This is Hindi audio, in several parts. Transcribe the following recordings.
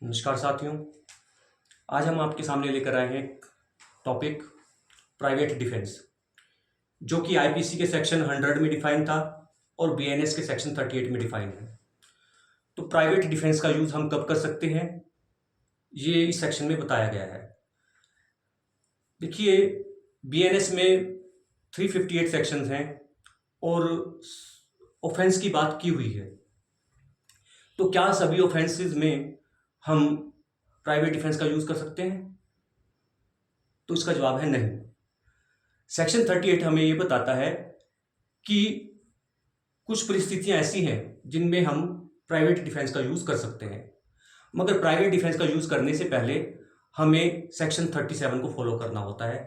नमस्कार साथियों। आज हम आपके सामने लेकर आए हैं एक टॉपिक प्राइवेट डिफेंस, जो कि आईपीसी के सेक्शन 100 में डिफाइन था और बीएनएस के सेक्शन 38 में डिफाइन है। तो प्राइवेट डिफेंस का यूज हम कब कर सकते हैं, ये इस सेक्शन में बताया गया है। देखिए, बीएनएस में 358 सेक्शंस हैं और ऑफेंस की बात की हुई है। तो क्या सभी ऑफेंसेस में हम प्राइवेट डिफेंस का यूज कर सकते हैं? तो इसका जवाब है नहीं। सेक्शन 38 हमें यह बताता है कि कुछ परिस्थितियां ऐसी हैं जिनमें हम प्राइवेट डिफेंस का यूज कर सकते हैं, मगर प्राइवेट डिफेंस का यूज करने से पहले हमें सेक्शन 37 को फॉलो करना होता है।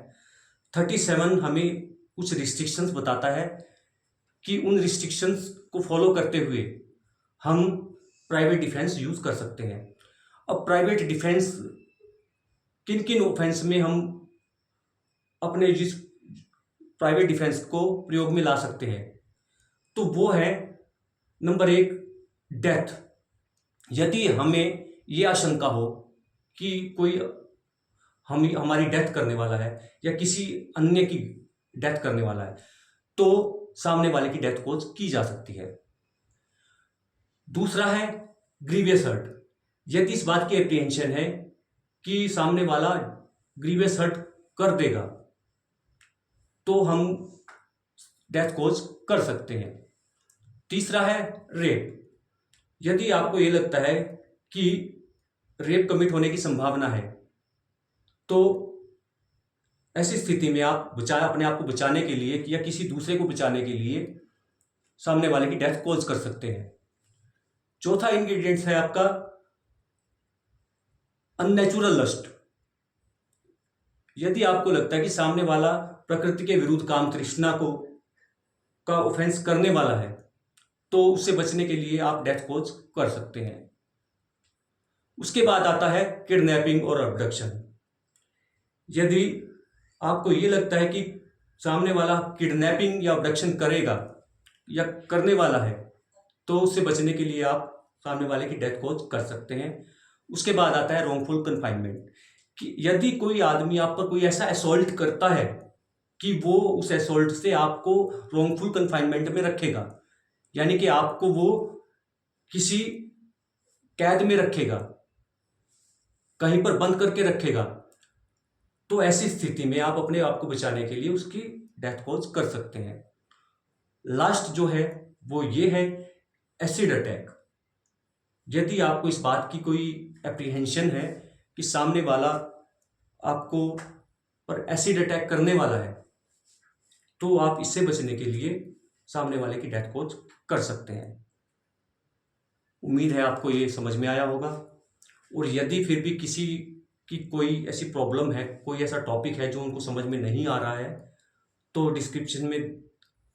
37 हमें कुछ रिस्ट्रिक्शंस बताता है कि उन रिस्ट्रिक्शंस को फॉलो करते हुए हम प्राइवेट डिफेंस यूज कर सकते हैं। अब प्राइवेट डिफेंस किन किन ऑफेंस में हम अपने जिस प्राइवेट डिफेंस को प्रयोग में ला सकते हैं, तो वो है नंबर 1, डेथ। यदि हमें ये आशंका हो कि कोई हमारी डेथ करने वाला है या किसी अन्य की डेथ करने वाला है, तो सामने वाले की डेथ कॉज की जा सकती है। दूसरा है ग्रीवियस हर्ट। यदि इस बात की एप्रीहेंशन है कि सामने वाला ग्रीवियस हर्ट कर देगा, तो हम डेथ कॉज कर सकते हैं। तीसरा है रेप। यदि आपको यह लगता है कि रेप कमिट होने की संभावना है, तो ऐसी स्थिति में आप अपने आप को बचाने के लिए या किसी दूसरे को बचाने के लिए सामने वाले की डेथ कॉज कर सकते हैं। चौथा इंग्रेडिएंट है आपका अननेचुरल लस्ट। यदि आपको लगता है कि सामने वाला प्रकृति के विरुद्ध काम तृष्णा का ऑफेंस करने वाला है, तो उससे बचने के लिए आप डेथ कॉज कर सकते हैं। उसके बाद आता है किडनैपिंग और अबडक्शन। यदि आपको यह लगता है कि सामने वाला किडनैपिंग या अबडक्शन करेगा या करने वाला है, तो उससे बचने के लिए आप सामने वाले की डेथ कॉज कर सकते हैं। उसके बाद आता है रॉन्गफुल कन्फाइनमेंट, कि यदि कोई आदमी आप पर कोई ऐसा असॉल्ट करता है कि वो उस असॉल्ट से आपको रॉन्गफुल कन्फाइनमेंट में रखेगा, यानी कि आपको वो किसी कैद में रखेगा, कहीं पर बंद करके रखेगा, तो ऐसी स्थिति में आप अपने आप को बचाने के लिए उसकी डेथ कॉज कर सकते हैं। लास्ट जो है वो ये है एसिड अटैक। यदि आपको इस बात की कोई एप्रीहेंशन है कि सामने वाला आपको पर एसिड अटैक करने वाला है, तो आप इससे बचने के लिए सामने वाले की डेथ कॉज कर सकते हैं। उम्मीद है आपको ये समझ में आया होगा। और यदि फिर भी किसी की कोई ऐसी प्रॉब्लम है, कोई ऐसा टॉपिक है जो उनको समझ में नहीं आ रहा है, तो डिस्क्रिप्शन में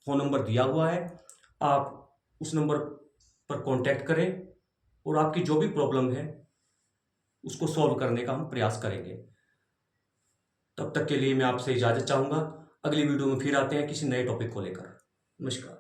फ़ोन नंबर दिया हुआ है, आप उस नंबर पर कांटेक्ट करें और आपकी जो भी प्रॉब्लम है उसको सॉल्व करने का हम प्रयास करेंगे। तब तक के लिए मैं आपसे इजाज़त चाहूँगा। अगली वीडियो में फिर आते हैं किसी नए टॉपिक को लेकर। नमस्कार।